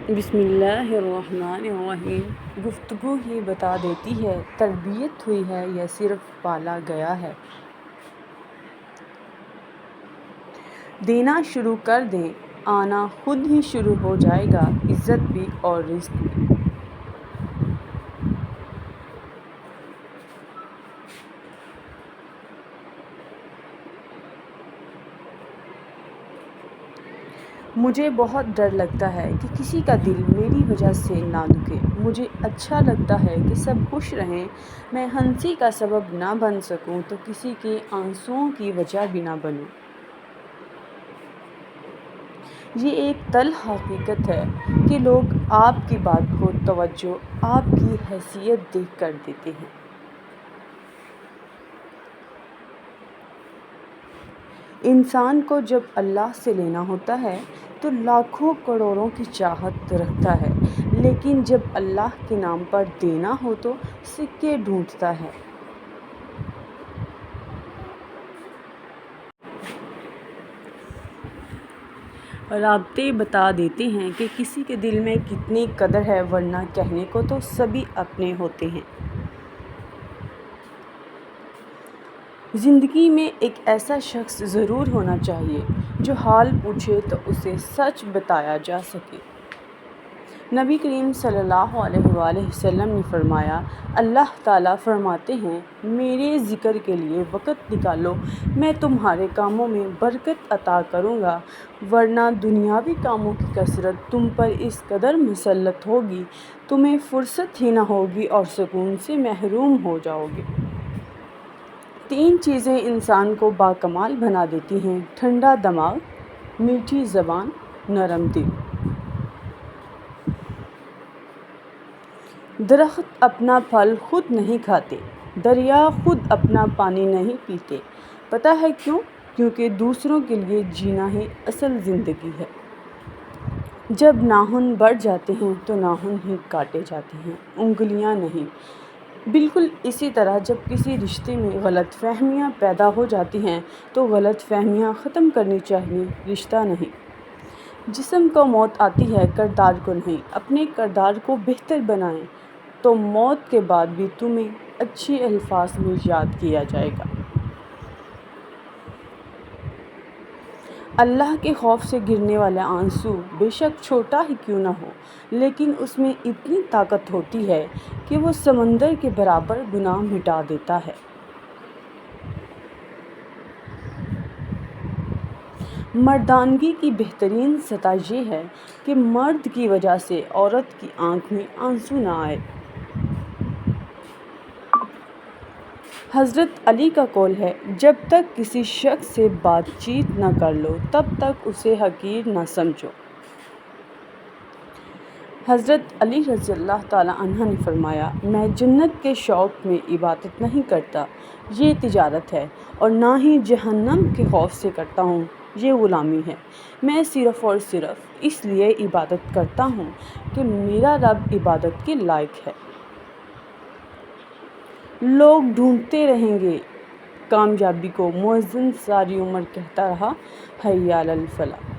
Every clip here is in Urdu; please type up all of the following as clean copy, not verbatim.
بسم اللہ الرحمن الرحیم۔ گفتگو ہی بتا دیتی ہے تربیت ہوئی ہے یا صرف پالا گیا ہے۔ دینا شروع کر دیں، آنا خود ہی شروع ہو جائے گا، عزت بھی اور رزق بھی۔ مجھے بہت ڈر لگتا ہے کہ کسی کا دل میری وجہ سے نہ دکھے۔ مجھے اچھا لگتا ہے کہ سب خوش رہیں۔ میں ہنسی کا سبب نہ بن سکوں تو کسی کے آنسوؤں کی وجہ بھی نہ بنوں۔ یہ ایک تلخ حقیقت ہے کہ لوگ آپ کی بات کو توجہ آپ کی حیثیت دیکھ کر دیتے ہیں۔ انسان کو جب اللہ سے لینا ہوتا ہے تو لاکھوں کروڑوں کی چاہت رکھتا ہے، لیکن جب اللہ کے نام پر دینا ہو تو سکے ڈھونڈتا ہے۔ رابطے بتا دیتے ہیں کہ کسی کے دل میں کتنی قدر ہے، ورنہ کہنے کو تو سبھی اپنے ہوتے ہیں۔ زندگی میں ایک ایسا شخص ضرور ہونا چاہیے جو حال پوچھے تو اسے سچ بتایا جا سکے۔ نبی کریم صلی اللہ علیہ وآلہ وسلم نے فرمایا، اللہ تعالیٰ فرماتے ہیں، میرے ذکر کے لیے وقت نکالو، میں تمہارے کاموں میں برکت عطا کروں گا، ورنہ دنیاوی کاموں کی کثرت تم پر اس قدر مسلط ہوگی، تمہیں فرصت ہی نہ ہوگی اور سکون سے محروم ہو جاؤ گے۔ 3 چیزیں انسان کو باکمال بنا دیتی ہیں: ٹھنڈا دماغ، میٹھی زبان، نرم دل۔ درخت اپنا پھل خود نہیں کھاتے، دریا خود اپنا پانی نہیں پیتے۔ پتہ ہے کیوں؟ کیونکہ دوسروں کے لیے جینا ہی اصل زندگی ہے۔ جب ناخن بڑھ جاتے ہیں تو ناخن ہی کاٹے جاتے ہیں، انگلیاں نہیں۔ بالکل اسی طرح جب کسی رشتے میں غلط فہمیاں پیدا ہو جاتی ہیں تو غلط فہمیاں ختم کرنی چاہیے، رشتہ نہیں۔ جسم کو موت آتی ہے، کردار کو نہیں۔ اپنے کردار کو بہتر بنائیں تو موت کے بعد بھی تمہیں اچھے الفاظ میں یاد کیا جائے گا۔ اللہ کے خوف سے گرنے والا آنسو بے شک چھوٹا ہی کیوں نہ ہو، لیکن اس میں اتنی طاقت ہوتی ہے کہ وہ سمندر کے برابر گناہ مٹا دیتا ہے۔ مردانگی کی بہترین سطح یہ ہے کہ مرد کی وجہ سے عورت کی آنکھ میں آنسو نہ آئے۔ حضرت علی کا قول ہے، جب تک کسی شخص سے بات چیت نہ کر لو تب تک اسے حقیر نہ سمجھو۔ حضرت علی رضی اللہ تعالیٰ عنہ نے فرمایا، میں جنت کے شوق میں عبادت نہیں کرتا، یہ تجارت ہے، اور نہ ہی جہنم کے خوف سے کرتا ہوں، یہ غلامی ہے۔ میں صرف اور صرف اس لیے عبادت کرتا ہوں کہ میرا رب عبادت کے لائق ہے۔ لوگ ڈھونڈتے رہیں گے کامیابی کو، مؤذن ساری عمر کہتا رہا، حی علی الفلاح۔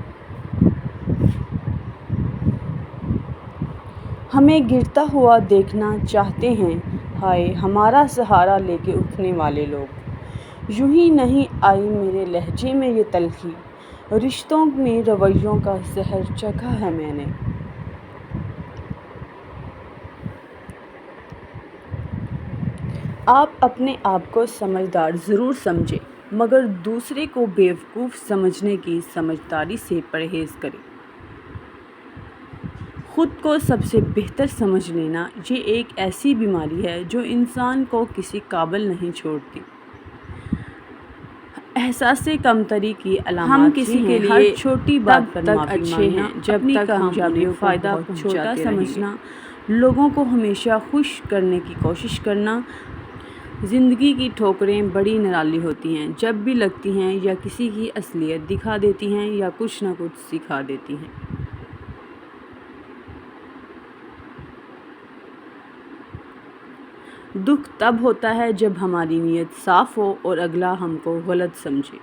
ہمیں گرتا ہوا دیکھنا چاہتے ہیں، ہائے ہمارا سہارا لے کے اٹھنے والے لوگ۔ یوں ہی نہیں آئی میرے لہجے میں یہ تلخی، رشتوں میں رویوں کا زہر چکھا ہے میں نے۔ آپ اپنے آپ کو سمجھدار ضرور سمجھیں، مگر دوسرے کو بیوقوف سمجھنے کی سمجھداری سے پرہیز کریں۔ خود کو سب سے بہتر سمجھ لینا یہ ایک ایسی بیماری ہے جو انسان کو کسی قابل نہیں چھوڑتی۔ احساس کمتری کی علامات ہم کسی کے لیے ہر چھوٹی بات پر معافی مانگنا، جب تک کامیابی کو فائدہ چھوٹا سمجھنا، لوگوں کو ہمیشہ خوش کرنے کی کوشش کرنا۔ زندگی کی ٹھوکریں بڑی نرالی ہوتی ہیں، جب بھی لگتی ہیں یا کسی کی اصلیت دکھا دیتی ہیں یا کچھ نہ کچھ سکھا دیتی ہیں۔ دکھ تب ہوتا ہے جب ہماری نیت صاف ہو اور اگلا ہم کو غلط سمجھے۔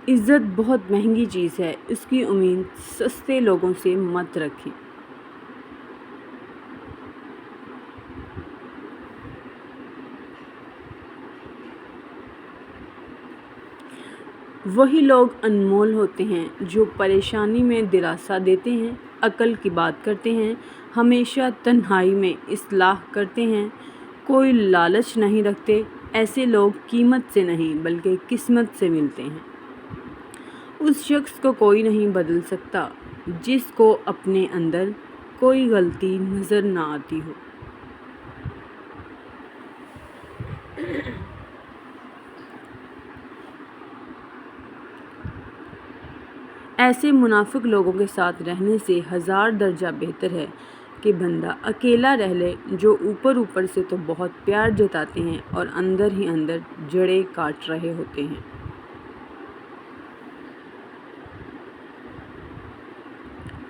عزت بہت مہنگی چیز ہے، اس کی امید سستے لوگوں سے مت رکھیں۔ وہی لوگ انمول ہوتے ہیں جو پریشانی میں دلاسا دیتے ہیں، عقل کی بات کرتے ہیں، ہمیشہ تنہائی میں اصلاح کرتے ہیں، کوئی لالچ نہیں رکھتے۔ ایسے لوگ قیمت سے نہیں بلکہ قسمت سے ملتے ہیں۔ اس شخص کو کوئی نہیں بدل سکتا جس کو اپنے اندر کوئی غلطی نظر نہ آتی ہو۔ ایسے منافق لوگوں کے ساتھ رہنے سے 1000 درجہ بہتر ہے کہ بندہ اکیلا رہ لے، جو اوپر سے تو بہت پیار جتاتے ہیں اور اندر ہی اندر جڑیں کاٹ رہے ہوتے ہیں۔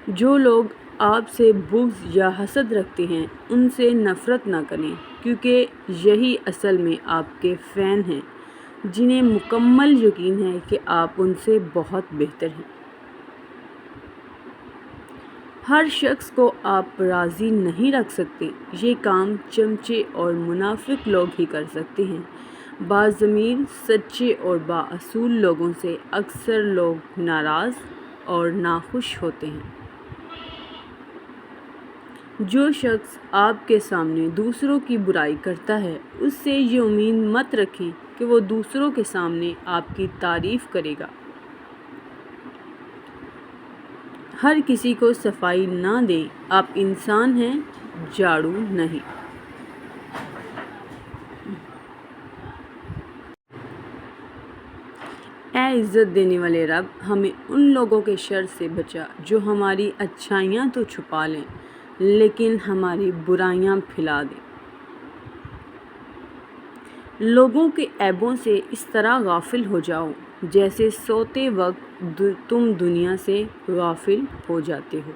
جو لوگ آپ سے بغض یا حسد رکھتے ہیں ان سے نفرت نہ کریں، کیونکہ یہی اصل میں آپ کے فین ہیں، جنہیں مکمل یقین ہے کہ آپ ان سے بہت بہتر ہیں۔ ہر شخص کو آپ راضی نہیں رکھ سکتے، یہ کام چمچے اور منافق لوگ ہی کر سکتے ہیں۔ باضمیر، سچے اور بااصول لوگوں سے اکثر لوگ ناراض اور ناخوش ہوتے ہیں۔ جو شخص آپ کے سامنے دوسروں کی برائی کرتا ہے، اس سے یہ امید مت رکھیں کہ وہ دوسروں کے سامنے آپ کی تعریف کرے گا۔ ہر کسی کو صفائی نہ دیں، آپ انسان ہیں، جھاڑو نہیں۔ اے عزت دینے والے رب، ہمیں ان لوگوں کے شر سے بچا جو ہماری اچھائیاں تو چھپا لیں لیکن ہماری برائیاں پھیلا دیں۔ لوگوں کے عیبوں سے اس طرح غافل ہو جاؤ جیسے سوتے وقت تم دنیا سے غافل ہو جاتے ہو۔